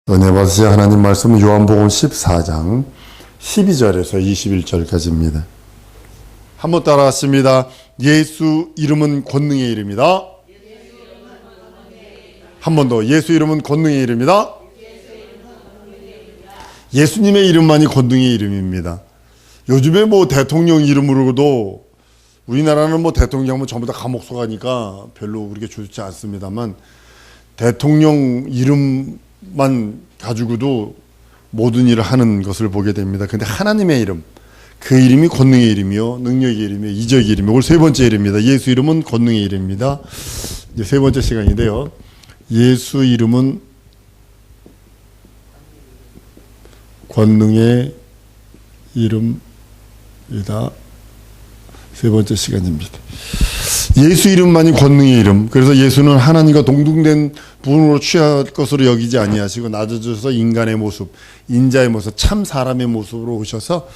은혜 받으실 하나님 말씀은 요한복음 14장 12절에서 21절까지입니다. 한번 따라하십니다. 예수 이름은 권능의 이름이다. 한 번 더. 예수 이름은 권능의 이름이다. 예수님의 이름만이 권능의 이름입니다. 요즘에 대통령 이름으로도 우리나라는 대통령 하면 전부 다 감옥소가니까 별로 그렇게 좋지 않습니다만 대통령 이름만 가지고도 모든 일을 하는 것을 보게 됩니다. 근데 하나님의 이름, 그 이름이 권능의 이름이요, 능력의 이름이요, 이적의 이름이요. 오늘 세 번째 이름입니다. 예수 이름은 권능의 이름입니다. 이제 세 번째 시간인데요. 예수 이름은 권능의 이름이다. 세 번째 시간입니다. 예수 이름만이 권능의 이름. 그래서 예수는 하나님과 동등된 분으로 취할 것으로 여기지 아니하시고 낮아져서 인간의 모습, 인자의 모습, 참 사람의 모습으로 오셔서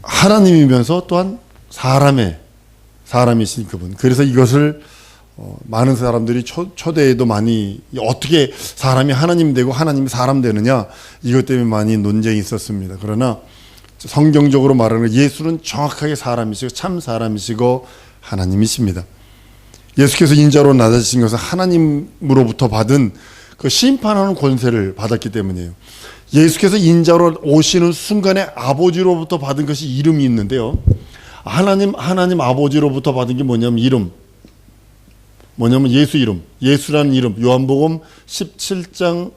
하나님이면서 또한 사람이신 그분. 그래서 이것을 많은 사람들이 초대에도 많이 어떻게 사람이 하나님 되고 하나님이 사람 되느냐, 이것 때문에 많이 논쟁이 있었습니다. 그러나 성경적으로 말하는 예수는 정확하게 사람이시고 참 사람이시고 하나님이십니다. 예수께서 인자로 낮아지신 것은 하나님으로부터 받은 그 심판하는 권세를 받았기 때문이에요. 예수께서 인자로 오시는 순간에 아버지로부터 받은 것이 이름이 있는데요. 하나님 아버지로부터 받은 게 뭐냐면 예수 이름, 예수라는 이름. 요한복음 17장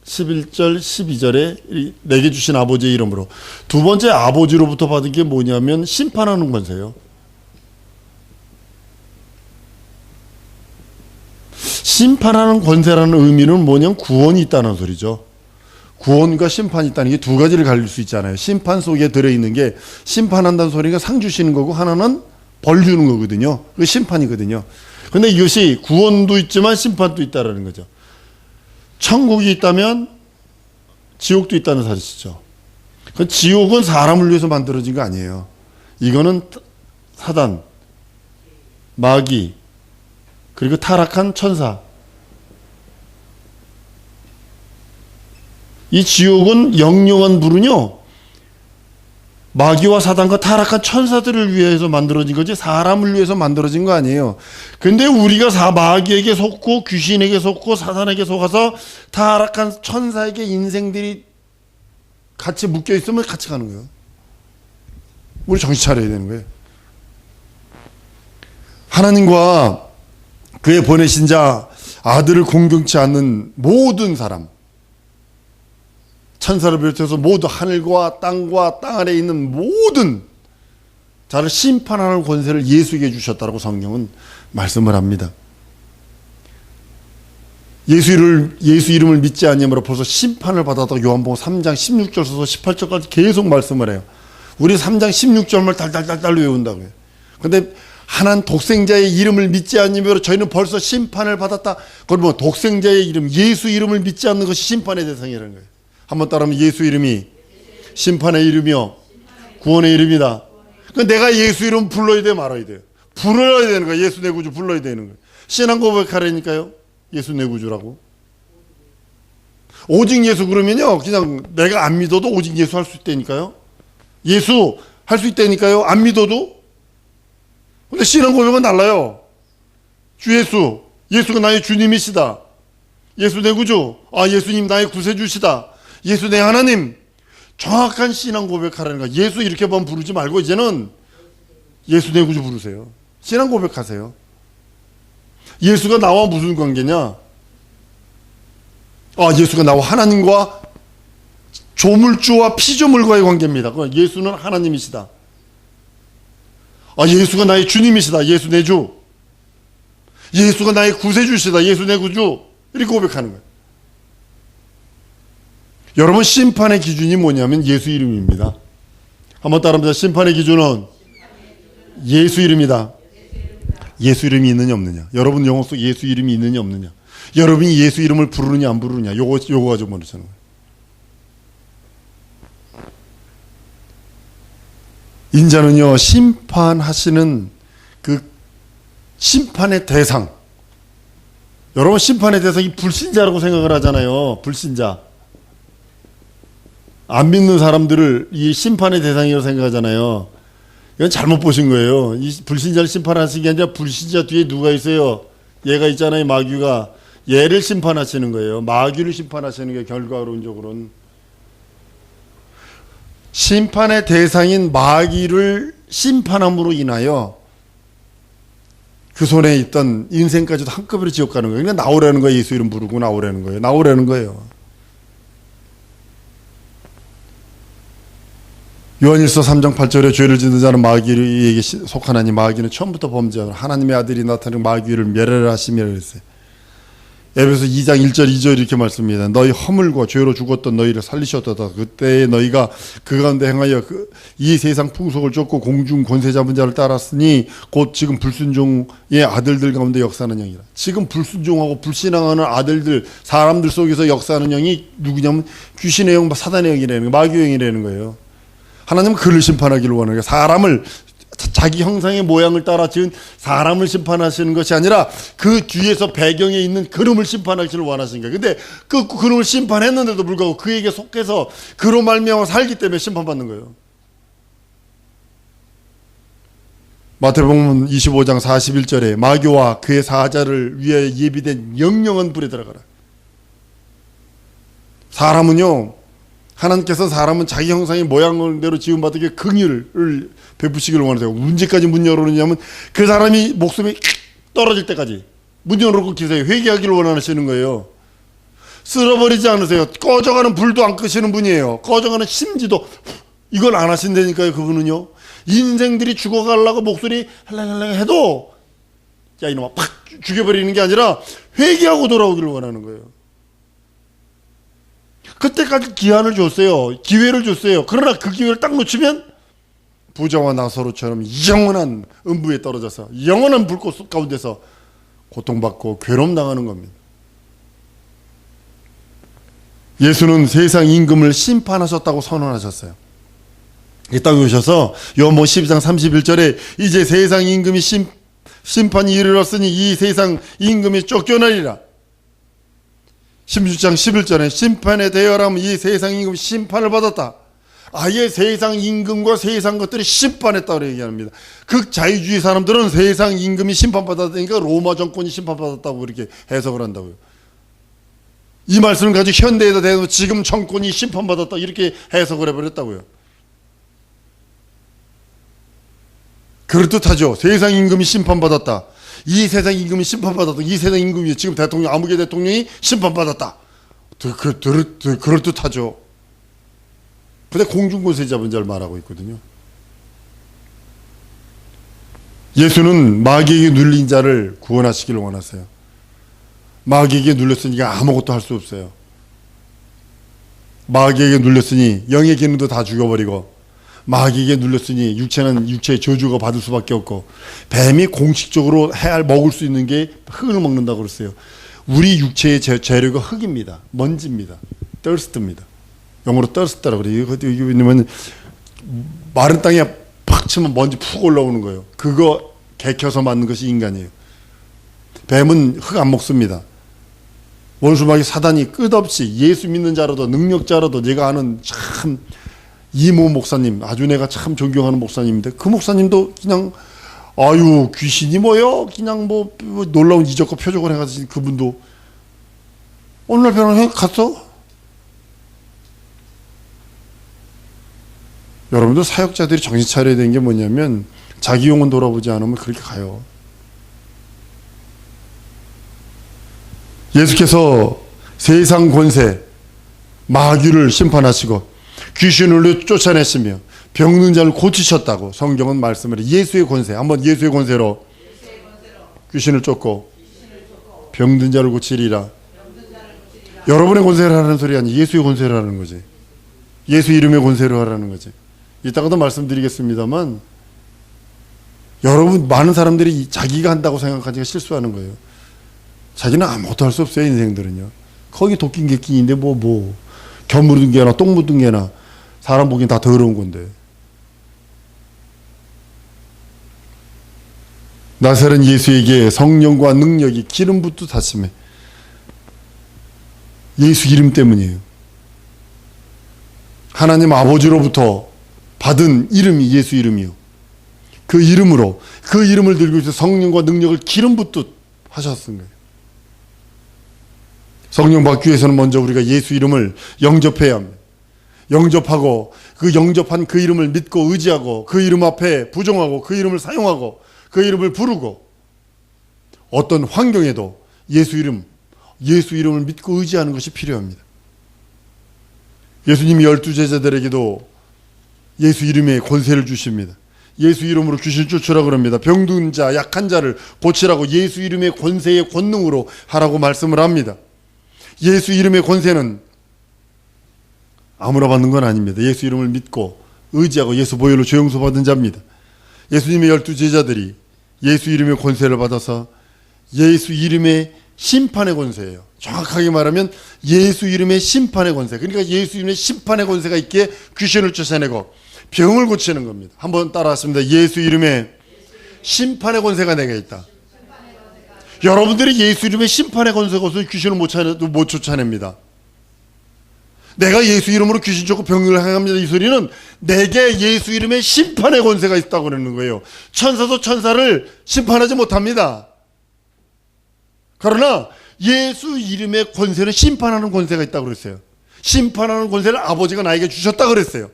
11절 12절에 내게 주신 아버지의 이름으로. 두 번째 아버지로부터 받은 게 뭐냐면 심판하는 권세예요. 심판하는 권세라는 의미는 뭐냐면 구원이 있다는 소리죠. 구원과 심판이 있다는 게 두 가지를 가릴 수 있잖아요. 심판 속에 들어있는 게, 심판한다는 소리가 상 주시는 거고 하나는 벌 주는 거거든요. 그 심판이거든요. 근데 이것이 구원도 있지만 심판도 있다는 거죠. 천국이 있다면 지옥도 있다는 사실이죠. 그 지옥은 사람을 위해서 만들어진 거 아니에요. 이거는 사단, 마귀, 그리고 타락한 천사. 이 지옥은 영영한 불은요, 마귀와 사단과 타락한 천사들을 위해서 만들어진 거지 사람을 위해서 만들어진 거 아니에요. 근데 우리가 마귀에게 속고 귀신에게 속고 사단에게 속아서 타락한 천사에게 인생들이 같이 묶여 있으면 같이 가는 거예요. 우리 정신 차려야 되는 거예요. 하나님과 그의 보내신 자, 아들을 공경치 않는 모든 사람, 천사를 비롯해서 모두 하늘과 땅 아래에 있는 모든 자를 심판하는 권세를 예수에게 주셨다고 성경은 말씀을 합니다. 예수 이름을 믿지 않으므로 벌써 심판을 받았다고 요한복음 3장 16절에서 18절까지 계속 말씀을 해요. 우리 3장 16절만 달달달달 외운다고요. 그런데 하나님 독생자의 이름을 믿지 않으므로 저희는 벌써 심판을 받았다. 그러면 독생자의 이름, 예수 이름을 믿지 않는 것이 심판의 대상이라는 거예요. 한번 따라하면 예수 이름이 심판의 이름이요 구원의 이름이다. 그러니까 내가 예수 이름 불러야 돼, 말아야 돼요? 불러야 되는 거야. 예수 내 구주 불러야 되는 거예요. 신앙 고백하라니까요. 예수 내 구주라고. 오직 예수 그러면요, 그냥 내가 안 믿어도 오직 예수 할 수 있다니까요. 예수 할 수 있다니까요. 안 믿어도. 근데 신앙 고백은 달라요. 주 예수, 예수가 나의 주님이시다. 예수 내 구주, 예수님 나의 구세주시다. 예수 내 하나님. 정확한 신앙 고백하라는 거야. 예수 이렇게만 부르지 말고 이제는 예수 내 구주 부르세요. 신앙 고백하세요. 예수가 나와 무슨 관계냐? 예수가 나와 하나님과 조물주와 피조물과의 관계입니다. 예수는 하나님이시다. 예수가 나의 주님이시다. 예수 내 주. 예수가 나의 구세주시다. 예수 내 구주. 이렇게 고백하는 거예요. 여러분, 심판의 기준이 뭐냐면 예수 이름입니다. 한번 따라합니다. 심판의 기준은 예수 이름이다. 예수 이름이 있느냐 없느냐. 여러분 영혼 속 예수 이름이 있느냐 없느냐. 여러분이 예수 이름을 부르느냐 안 부르느냐. 요거 가지고 모르시는 거예요. 인자는요, 심판하시는 그 심판의 대상, 여러분 심판의 대상이 불신자라고 생각을 하잖아요. 불신자. 안 믿는 사람들을 이 심판의 대상이라고 생각하잖아요. 이건 잘못 보신 거예요. 이 불신자를 심판하시는 게 아니라 불신자 뒤에 누가 있어요? 얘가 있잖아요. 마귀가. 얘를 심판하시는 거예요. 마귀를 심판하시는 게 결과론적으로는. 심판의 대상인 마귀를 심판함으로 인하여 그 손에 있던 인생까지도 한꺼번에 지옥 가는 거예요. 그냥 나오라는 거예요. 예수 이름 부르고 나오라는 거예요. 나오라는 거예요. 요한일서 3장 8절에 죄를 짓는 자는 마귀에게 속하나니 마귀는 처음부터 범죄하고 하나님의 아들이 나타나는 마귀를 멸하라 하시며 그랬어요. 에베소 2장 1절 2절 이렇게 말씀합니다. 너희 허물과 죄로 죽었던 너희를 살리셨도다. 그때 너희가 그 가운데 행하여 이 세상 풍속을 쫓고 공중 권세 잡은 자를 따랐으니 곧 지금 불순종의 아들들 가운데 역사하는 영이라. 지금 불순종하고 불신앙하는 아들들 사람들 속에서 역사하는 영이 누구냐면 귀신의 영, 사단의 영이라는 거예요. 마귀의 영이라는 거예요. 하나님은 그를 심판하기를 원하는 거예요. 사람을 자기 형상의 모양을 따라 지은 사람을 심판하시는 것이 아니라 그 뒤에서 배경에 있는 그름을 심판하기를 원하시는 거예요. 근데 그 그름을 심판했는데도 불구하고 그에게 속해서 그로 말미암아 살기 때문에 심판받는 거예요. 마태복음 25장 41절에 마귀와 그의 사자를 위해 예비된 영영한 불에 들어가라. 사람은요, 하나님께서 사람은 자기 형상의 모양대로 지음받게 긍휼을 베푸시기를 원하세요. 언제까지 문 열어놓냐면 그 사람이 목숨이 떨어질 때까지 문 열어놓고 계세요. 회개하기를 원하시는 거예요. 쓸어버리지 않으세요. 꺼져가는 불도 안 끄시는 분이에요. 꺼져가는 심지도 이걸 안 하신다니까요. 그분은요. 인생들이 죽어가려고 목소리 할랄랄랄 해도 야 이놈아 팍 죽여버리는 게 아니라 회개하고 돌아오기를 원하는 거예요. 그때까지 기한을 줬어요. 기회를 줬어요. 그러나 그 기회를 딱 놓치면 부자와 나사로처럼 영원한 음부에 떨어져서 영원한 불꽃 가운데서 고통받고 괴로움당하는 겁니다. 예수는 세상 임금을 심판하셨다고 선언하셨어요. 이 땅에 오셔서 요한복음 12장 31절에 이제 세상 임금이 심판이 이르렀으니 이 세상 임금이 쫓겨나리라. 16장 11절에 심판에 대여하면 이 세상 임금이 심판을 받았다. 아예 세상 임금과 세상 것들이 심판했다고 얘기합니다. 극자유주의 사람들은 세상 임금이 심판받았다니까 로마 정권이 심판받았다고 이렇게 해석을 한다고요. 이 말씀을 가지고 현대에다 대해서 지금 정권이 심판받았다 이렇게 해석을 해버렸다고요. 그럴듯하죠. 세상 임금이 심판받았다. 이 세상 임금이 심판받았다. 이 세상 임금이 지금 대통령 아무개 대통령이 심판받았다. 그럴듯하죠. 근데 공중권세 잡은 자를 말하고 있거든요. 예수는 마귀에게 눌린 자를 구원하시기를 원하세요. 마귀에게 눌렸으니까 아무것도 할 수 없어요. 마귀에게 눌렸으니 영의 기능도 다 죽여버리고 마귀에게 눌렸으니 육체는 육체의 저주가 받을 수밖에 없고 뱀이 공식적으로 먹을 수 있는 게 흙을 먹는다고 그랬어요. 우리 육체의 재료가 흙입니다. 먼지입니다. thirst입니다. 영어로 thirst라고 그래요. 이게 왜냐면 마른 땅에 팍 치면 먼지 푹 올라오는 거예요. 그거 개켜서 만든 것이 인간이에요. 뱀은 흙 안 먹습니다. 원수마귀 사단이 끝없이 예수 믿는 자라도 능력자라도 내가 아는 참 이모 목사님, 아주 내가 참 존경하는 목사님인데 그 목사님도 그냥 아유 귀신이 뭐요? 그냥 뭐 놀라운 이적과 표적을 해가지고 그분도 어느 날 병원에 갔어? 여러분들 사역자들이 정신 차려야 되는 게 뭐냐면 자기 영혼 돌아보지 않으면 그렇게 가요. 예수께서 세상 권세 마귀를 심판하시고 귀신을 쫓아냈으며 병든 자를 고치셨다고 성경은 말씀을 해요. 예수의 권세, 한번 예수의 권세로 귀신을 쫓고 병든 자를 고치리라. 여러분의 권세를 하라는 소리 아니에요. 예수의 권세를 하라는 거지. 예수 이름의 권세를 하라는 거지. 이따가도 말씀드리겠습니다만 여러분 많은 사람들이 자기가 한다고 생각하니까 실수하는 거예요. 자기는 아무것도 할 수 없어요. 인생들은요. 거기 도끼인 객끼인데 겨 묻은 개나 똥 묻은 개나 사람 보기엔 다 더러운 건데. 나사렛 예수에게 성령과 능력이 기름 붓듯 하심에 예수 이름 때문이에요. 하나님 아버지로부터 받은 이름이 예수 이름이요. 그 이름으로, 그 이름을 들고 있어 성령과 능력을 기름 붓듯 하셨은 거예요. 성령 받기 위해서는 먼저 우리가 예수 이름을 영접해야 합니다. 영접하고 그 영접한 그 이름을 믿고 의지하고 그 이름 앞에 부정하고 그 이름을 사용하고 그 이름을 부르고 어떤 환경에도 예수 이름을 믿고 의지하는 것이 필요합니다. 예수님이 12제자들에게도 예수 이름의 권세를 주십니다. 예수 이름으로 귀신 쫓으라고 그럽니다. 병든 자, 약한 자를 고치라고 예수 이름의 권세의 권능으로 하라고 말씀을 합니다. 예수 이름의 권세는 아무나 받는 건 아닙니다. 예수 이름을 믿고 의지하고 예수 보혈로 죄 용서 받은 자입니다. 예수님의 12제자들이 예수 이름의 권세를 받아서 예수 이름의 심판의 권세예요. 정확하게 말하면 예수 이름의 심판의 권세. 그러니까 예수 이름의 심판의 권세가 있기에 귀신을 쫓아내고 병을 고치는 겁니다. 한번 따라하십니다. 예수 이름의 심판의 권세가 내게 있다. 여러분들이 예수 이름의 심판의 권세가 없으면 귀신을 못 쫓아냅니다. 내가 예수 이름으로 귀신 쫓고 병을 행합니다. 이 소리는 내게 예수 이름의 심판의 권세가 있다고 그러는 거예요. 천사도 천사를 심판하지 못합니다. 그러나 예수 이름의 권세는 심판하는 권세가 있다고 그랬어요. 심판하는 권세를 아버지가 나에게 주셨다고 그랬어요.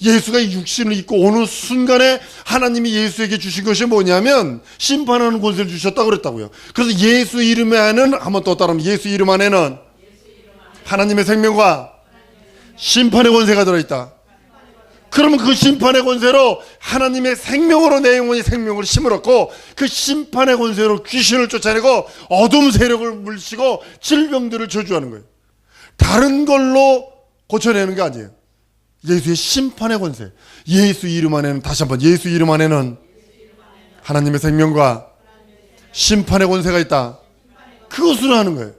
예수가 육신을 입고 오는 순간에 하나님이 예수에게 주신 것이 뭐냐면 심판하는 권세를 주셨다고 그랬다고요. 그래서 예수 이름 안에는, 한번 또 따라하면 예수 이름 안에는 하나님의 생명과 심판의 권세가 들어있다. 그러면 그 심판의 권세로 하나님의 생명으로 내 영혼이 생명을 심을었고 그 심판의 권세로 귀신을 쫓아내고 어둠 세력을 물리치고 질병들을 저주하는 거예요. 다른 걸로 고쳐내는 게 아니에요. 예수의 심판의 권세. 예수 이름 안에는, 다시 한번, 예수 이름 안에는 하나님의 생명과 심판의 권세가 있다. 그것으로 하는 거예요.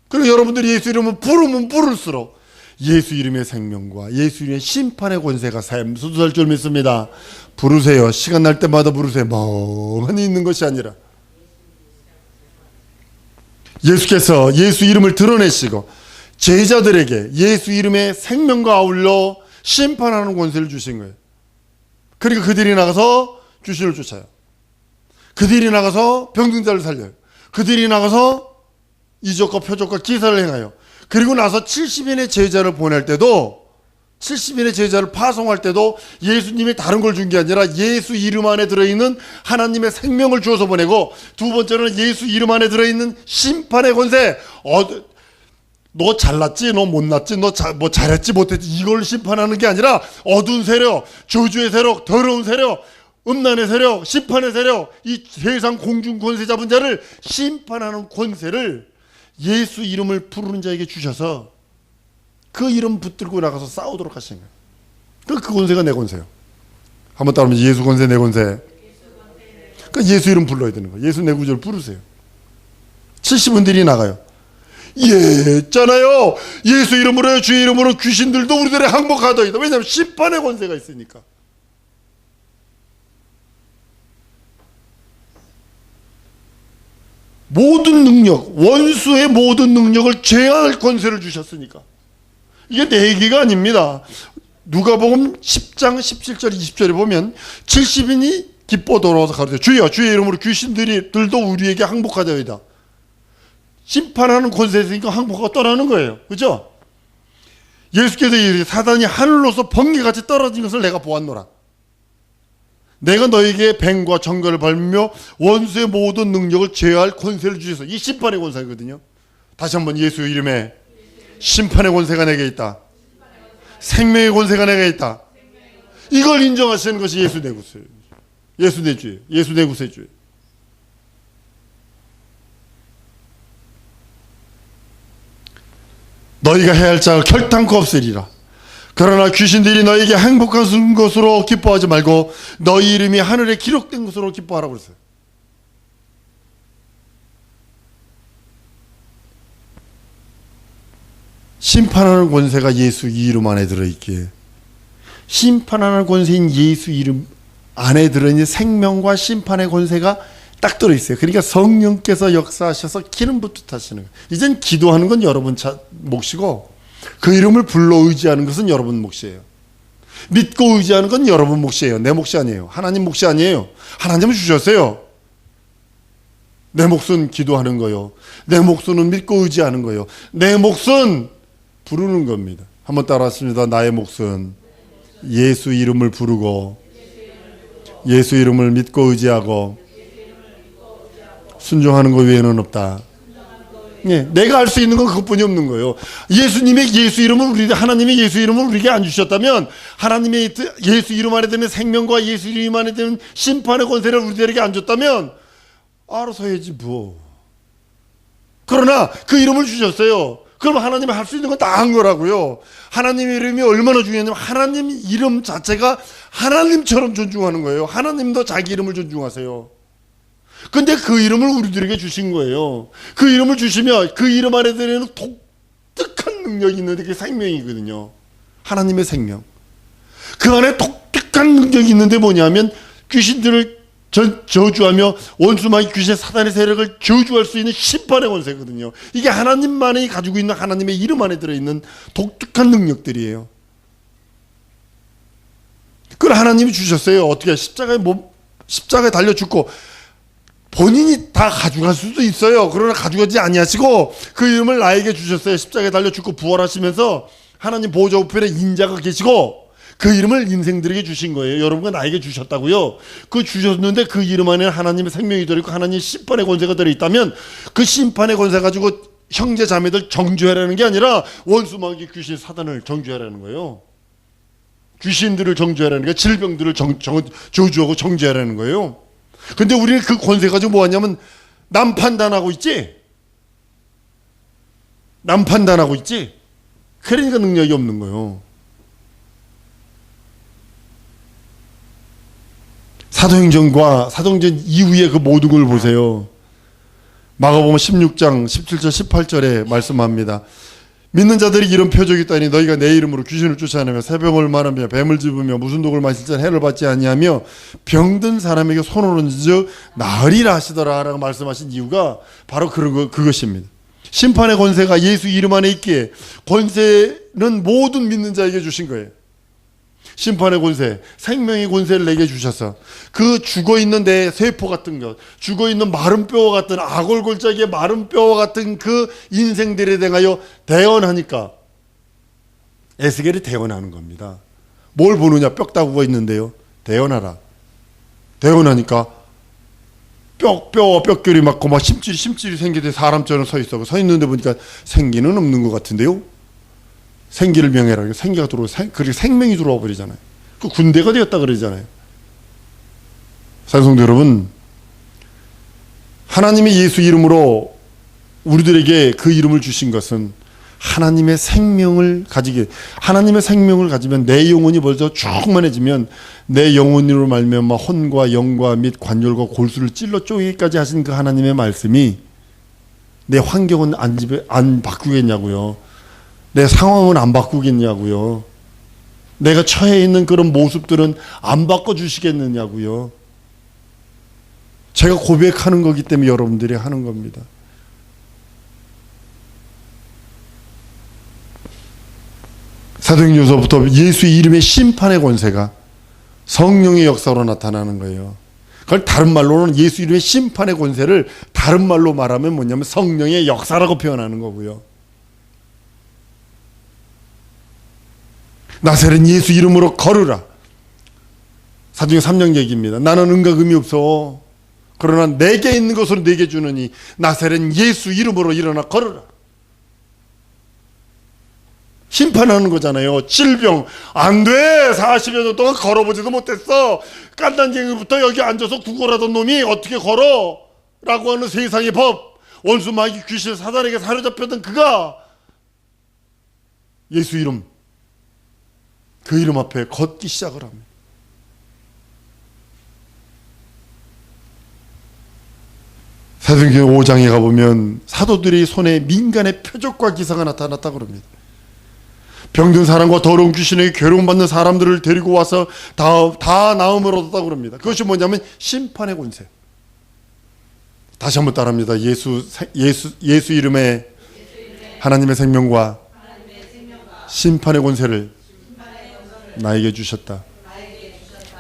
그리고 여러분들이 예수 이름을 부르면 부를수록 예수 이름의 생명과 예수 이름의 심판의 권세가 샘솟을 줄 믿습니다. 부르세요. 시간 날 때마다 부르세요. 멍하니 있는 것이 아니라 예수께서 예수 이름을 드러내시고 제자들에게 예수 이름의 생명과 아울러 심판하는 권세를 주신 거예요. 그러니까 그들이 나가서 귀신을 쫓아요. 그들이 나가서 병든 자를 살려요. 그들이 나가서 이적과 표적과 기사를 행하여 그리고 나서 70인의 제자를 보낼 때도 70인의 제자를 파송할 때도 예수님이 다른 걸 준 게 아니라 예수 이름 안에 들어있는 하나님의 생명을 주어서 보내고 두 번째는 예수 이름 안에 들어있는 심판의 권세. 너 잘났지? 너 못났지? 너 뭐 잘했지? 못했지? 이걸 심판하는 게 아니라 어두운 세력, 저주의 세력, 더러운 세력, 음란의 세력, 심판의 세력, 이 세상 공중 권세 잡은 자를 심판하는 권세를 예수 이름을 부르는 자에게 주셔서 그 이름 붙들고 나가서 싸우도록 하신 거예요. 그 권세가 내 권세예요. 한번 따라하면 예수 권세 내 권세. 그러니까 예수 이름 불러야 되는 거예요. 예수 내 구절 부르세요. 70분들이 나가요. 있잖아요. 예수 이름으로 주의 이름으로 귀신들도 우리들의 항복하더이다. 왜냐하면 심판의 권세가 있으니까. 모든 능력, 원수의 모든 능력을 제어할 권세를 주셨으니까. 이게 내 얘기가 아닙니다. 누가복음 10장 17절 20절에 보면 70인이 기뻐 돌아와서 가르쳐 주여 주의 이름으로 귀신들도 우리에게 항복하자이다. 심판하는 권세가 있으니까 항복하고 떠나는 거예요. 그죠? 예수께서 이르시되 사단이 하늘로서 번개같이 떨어진 것을 내가 보았노라. 내가 너에게 뱀과 정갈을 밟으며 원수의 모든 능력을 제어할 권세를 주셔서, 이 심판의 권세거든요. 다시 한번 예수 이름에 심판의 권세가 내게 있다. 생명의 권세가 내게 있다. 이걸 인정하시는 것이 예수 내 구세예요. 예수 내 주예요. 예수 내 구세주예요. 너희가 해야 할 자가 결단코 없으리라. 그러나 귀신들이 너희에게 행복한 것으로 기뻐하지 말고 너희 이름이 하늘에 기록된 것으로 기뻐하라고 그랬어요. 심판하는 권세가 예수 이름 안에 들어있기에, 심판하는 권세인 예수 이름 안에 들어있는 생명과 심판의 권세가 딱 들어있어요. 그러니까 성령께서 역사하셔서 기름 부탁하시는 거예요. 이젠 기도하는 건 여러분 몫이고 그 이름을 불러 의지하는 것은 여러분 몫이에요. 믿고 의지하는 건 여러분 몫이에요. 내 몫이 아니에요. 하나님 몫이 아니에요. 하나님은 주셨어요. 내 몫은 기도하는 거요. 내 몫은 믿고 의지하는 거요. 내 몫은 부르는 겁니다. 한번 따라하십니다. 나의 몫은 예수 이름을 부르고 예수 이름을 믿고 의지하고 순종하는 것 외에는 없다. 예, 내가 할 수 있는 건 그것뿐이 없는 거예요. 예수님의 예수 이름을 하나님의 예수 이름을 우리에게 안 주셨다면 하나님의 예수 이름 안에 되는 생명과 예수 이름 안에 되는 심판의 권세를 우리들에게 안 줬다면 알아서 해야지 뭐. 그러나 그 이름을 주셨어요. 그럼 하나님이 할 수 있는 건 다 한 거라고요. 하나님의 이름이 얼마나 중요하냐면 하나님 이름 자체가 하나님처럼 존중하는 거예요. 하나님도 자기 이름을 존중하세요. 근데 그 이름을 우리들에게 주신 거예요. 그 이름을 주시면 그 이름 안에 들어있는 독특한 능력이 있는데 그게 생명이거든요. 하나님의 생명. 그 안에 독특한 능력이 있는데 뭐냐면 귀신들을 저주하며 원수마귀 귀신 사단의 세력을 저주할 수 있는 심판의 권세거든요. 이게 하나님만이 가지고 있는 하나님의 이름 안에 들어있는 독특한 능력들이에요. 그걸 하나님이 주셨어요. 어떻게 십자가에 달려 죽고 본인이 다 가져갈 수도 있어요. 그러나 가져가지 아니하시고 그 이름을 나에게 주셨어요. 십자가에 달려 죽고 부활하시면서 하나님 보좌 우편에 인자가 계시고 그 이름을 인생들에게 주신 거예요. 여러분과 나에게 주셨다고요. 그 주셨는데 그 이름 안에 하나님의 생명이 들어있고 하나님의 심판의 권세가 들어있다면 그 심판의 권세 가지고 형제 자매들 정죄하라는 게 아니라 원수마귀 귀신 사단을 정죄하라는 거예요. 귀신들을 정죄하라는 게 질병들을 저주하고 정죄하라는 거예요. 근데 우리는 그 권세 가지고 뭐 하냐면 남 판단하고 있지. 남 판단하고 있지. 그러니까 능력이 없는 거예요. 사도행전과 사도행전 이후에 그 모든 걸 보세요. 마가복음 16장 17절 18절에 말씀합니다. 믿는 자들이 이런 표적이 있다니 너희가 내 이름으로 귀신을 쫓아내며 새벽을 말하며 뱀을 집으며 무슨 독을 마실 자 해를 받지 아니하며 병든 사람에게 손을 얹어 나으리라 하시더라 라고 말씀하신 이유가 바로 그것입니다. 심판의 권세가 예수 이름 안에 있기에 권세는 모든 믿는 자에게 주신 거예요. 심판의 권세, 생명의 권세를 내게 주셔서 그 죽어있는 내 세포 같은 것, 죽어있는 마른 뼈와 같은 아골골짜기의 마른 뼈와 같은 그 인생들에 대하여 대언하니까 에스겔이 대언하는 겁니다. 뭘 보느냐? 뼈다구가 있는데요. 대언하라. 대언하니까 뼈와 뼈결이 맞고 막 심줄이 생기듯 사람처럼 서 있는데 보니까 생기는 없는 것 같은데요. 생기를 명해라. 생기가 그리고 생명이 들어와 버리잖아요. 그 군대가 되었다 그러잖아요. 사랑성도 여러분, 하나님의 예수 이름으로 우리들에게 그 이름을 주신 것은 하나님의 생명을 하나님의 생명을 가지면 내 영혼이 벌써 충만해지면 내 영혼으로 말미암아 혼과 영과 및 관절과 골수를 찔러 쪼개기까지 하신 그 하나님의 말씀이 내 환경은 안 바꾸겠냐고요. 내 상황은 안 바꾸겠냐고요. 내가 처해 있는 그런 모습들은 안 바꿔주시겠느냐고요. 제가 고백하는 거기 때문에 여러분들이 하는 겁니다. 사도행전서부터 예수 이름의 심판의 권세가 성령의 역사로 나타나는 거예요. 그걸 다른 말로는 예수 이름의 심판의 권세를 다른 말로 말하면 뭐냐면 성령의 역사라고 표현하는 거고요. 나사렛 예수 이름으로 걸으라. 사도행전 3장 얘기입니다. 나는 은과 금이 없어. 그러나 내게 있는 것으로 내게 주느니 나사렛 예수 이름으로 일어나 걸으라. 심판하는 거잖아요. 질병 안 돼. 40여 년 동안 걸어보지도 못했어. 깐난쟁이부터 여기 앉아서 구걸하던 놈이 어떻게 걸어? 라고 하는 세상의 법. 원수 마귀 귀신 사단에게 사로잡혔던 그가 예수 이름, 그 이름 앞에 걷기 시작을 합니다. 사도행전 5장에 가보면 사도들이 손에 민간의 표적과 기사가 나타났다고 합니다. 병든 사람과 더러운 귀신에게 괴로움받는 사람들을 데리고 와서 다 나음을 얻었다고 합니다. 그것이 뭐냐면 심판의 권세. 다시 한번 따라합니다. 예수 이름에 하나님의 생명과 심판의 권세를 나에게 주셨다.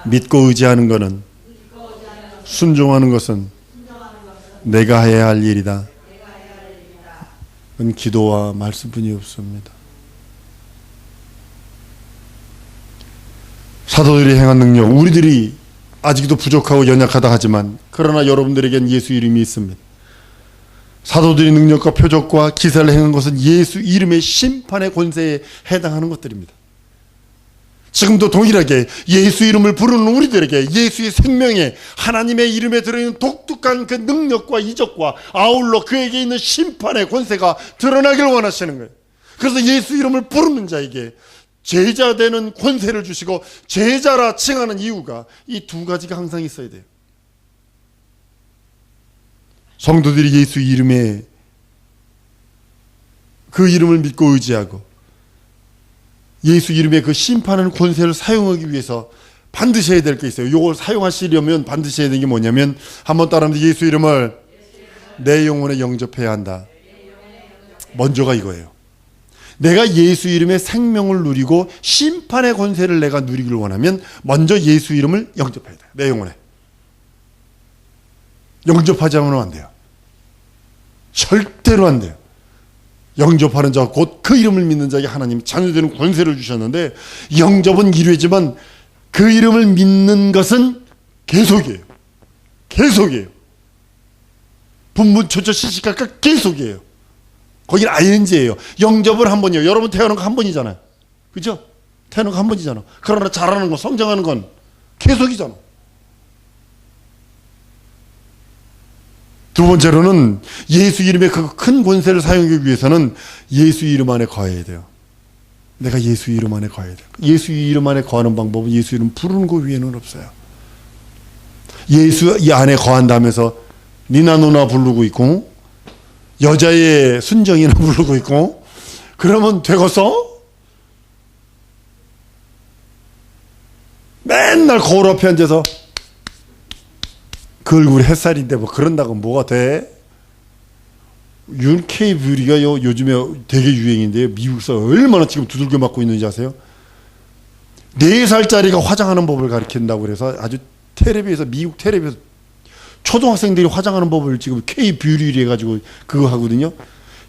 믿고 의지하는 것은, 순종하는 것은 내가 해야 할 일이다. 그건 기도와 말씀뿐이 없습니다. 사도들이 행한 능력, 우리들이 아직도 부족하고 연약하다 하지만 그러나 여러분들에겐 예수 이름이 있습니다. 사도들의 능력과 표적과 기사를 행한 것은 예수 이름의 심판의 권세에 해당하는 것들입니다. 지금도 동일하게 예수 이름을 부르는 우리들에게 예수의 생명에, 하나님의 이름에 들어있는 독특한 그 능력과 이적과 아울러 그에게 있는 심판의 권세가 드러나길 원하시는 거예요. 그래서 예수 이름을 부르는 자에게 제자 되는 권세를 주시고 제자라 칭하는 이유가 이 두 가지가 항상 있어야 돼요. 성도들이 예수 이름에 그 이름을 믿고 의지하고 예수 이름의 그 심판하는 권세를 사용하기 위해서 반드시 해야 될 게 있어요. 이걸 사용하시려면 반드시 해야 되는 게 뭐냐면, 한번 따라합니다. 예수 이름을 내 영혼에 영접해야 한다. 먼저가 이거예요. 내가 예수 이름의 생명을 누리고 심판의 권세를 내가 누리기를 원하면 먼저 예수 이름을 영접해야 돼요. 내 영혼에. 영접하지 않으면 안 돼요. 절대로 안 돼요. 영접하는 자, 곧 그 이름을 믿는 자에게 하나님이 자녀되는 권세를 주셨는데, 영접은 이루어지만 그 이름을 믿는 것은 계속이에요. 계속이에요. 분분 초초 시시각각 계속이에요. 거기는 ing예요. 영접은 한 번이에요. 여러분 태어난 거 한 번이잖아요. 그죠? 태어난 거 한 번이잖아. 그러나 자라는 거, 성장하는 건 계속이잖아. 두 번째로는 예수 이름의 그 큰 권세를 사용하기 위해서는 예수 이름 안에 거해야 돼요. 내가 예수 이름 안에 거해야 돼요. 예수 이름 안에 거하는 방법은 예수 이름 부르는 것 외에는 없어요. 예수 이 안에 거한다면서 니나 누나 부르고 있고 여자의 순정이나 부르고 있고 그러면 되겠어? 맨날 거울 앞에 앉아서 그 얼굴이 햇살인데 뭐 그런다고 뭐가 돼? K 뷰리가 요즘에 되게 유행인데요. 미국에서 얼마나 지금 두들겨 맞고 있는지 아세요? 4살짜리가 화장하는 법을 가르친다고 그래서 아주 텔레비에서, 미국 텔레비에서 초등학생들이 화장하는 법을 지금 K 뷰리 해가지고 그거 하거든요.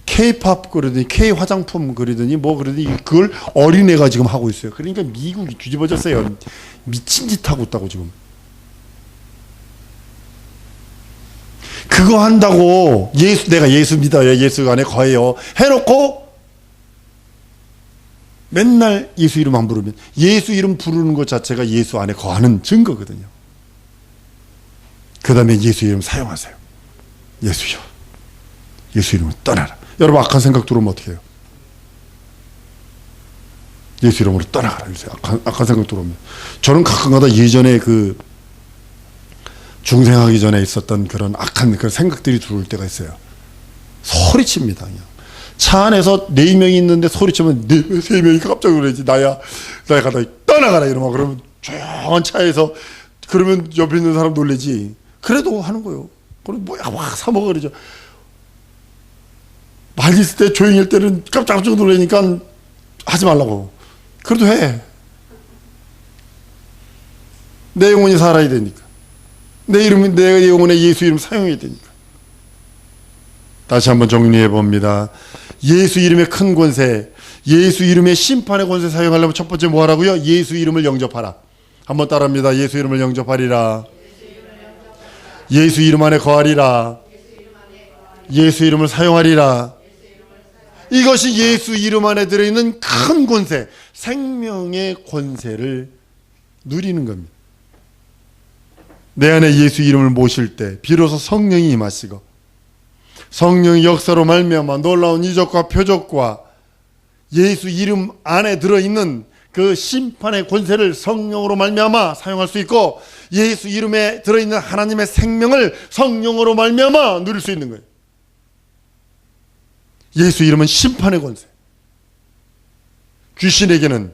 K-팝 그러더니 K 화장품 그러더니 뭐 그러더니 그걸 어린애가 지금 하고 있어요. 그러니까 미국이 뒤집어졌어요. 미친 짓 하고 있다고 지금. 그거 한다고 내가 예수 믿어요. 예수 안에 거해요. 해놓고 맨날 예수 이름 안 부르면 예수 이름 부르는 것 자체가 예수 안에 거하는 증거거든요. 그 다음에 예수 이름 사용하세요. 예수여. 예수 이름을 떠나라. 여러분 악한 생각 들어오면 어떻게 해요? 예수 이름으로 떠나가라. 악한 생각 들어오면. 저는 가끔가다 예전에 그 중생하기 전에 있었던 그런 악한 그런 생각들이 들어올 때가 있어요. 소리칩니다. 그냥. 차 안에서 4명이 있는데 소리치면 3명이 깜짝 놀라지. 나야 가다 떠나가라 이러면. 그러면 조용한 차에서 그러면 옆에 있는 사람 놀라지. 그래도 하는 거예요. 그럼 뭐야 막 사먹어 그러죠. 말 있을 때 조용히 할 때는 깜짝깜짝 놀라니까 하지 말라고. 그래도 해. 내 영혼이 살아야 되니까. 내 영혼에 예수 이름 사용해야 되니까. 다시 한번 정리해 봅니다. 예수 이름의 큰 권세, 예수 이름의 심판의 권세 사용하려면 첫 번째 뭐 하라고요? 예수 이름을 영접하라. 한번 따라합니다. 예수 이름을 영접하리라. 예수 이름 안에 거하리라. 예수 이름을 사용하리라. 이것이 예수 이름 안에 들어있는 큰 권세, 생명의 권세를 누리는 겁니다. 내 안에 예수 이름을 모실 때 비로소 성령이 임하시고 성령의 역사로 말미암아 놀라운 이적과 표적과 예수 이름 안에 들어있는 그 심판의 권세를 성령으로 말미암아 사용할 수 있고 예수 이름에 들어있는 하나님의 생명을 성령으로 말미암아 누릴 수 있는 거예요. 예수 이름은 심판의 권세. 귀신에게는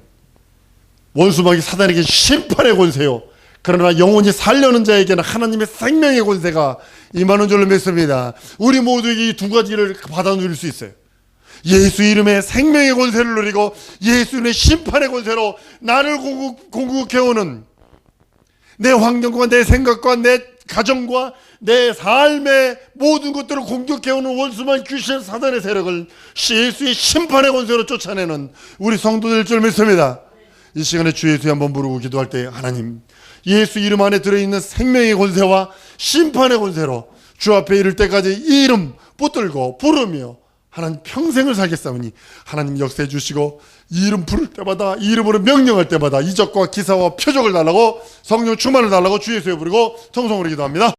원수마귀 사단에게 심판의 권세요. 그러나 영원히 살려는 자에게는 하나님의 생명의 권세가 임하는 줄로 믿습니다. 우리 모두에게 이 두 가지를 받아 누릴 수 있어요. 예수 이름의 생명의 권세를 누리고 예수 이름의 심판의 권세로 나를 공격해오는 내 환경과 내 생각과 내 가정과 내 삶의 모든 것들을 공격해오는 원수만 귀신 사단의 세력을 예수의 심판의 권세로 쫓아내는 우리 성도들 줄 믿습니다. 이 시간에 주 예수 한번 부르고 기도할 때, 하나님 예수 이름 안에 들어있는 생명의 권세와 심판의 권세로 주 앞에 이를 때까지 이 이름 붙들고 부르며 하나님 평생을 살겠사오니 하나님 역사해 주시고, 이 이름 부를 때마다, 이 이름으로 명령할 때마다 이적과 기사와 표적을 달라고, 성령 충만을 달라고 주 예수에 부르고 청송으로 기도합니다.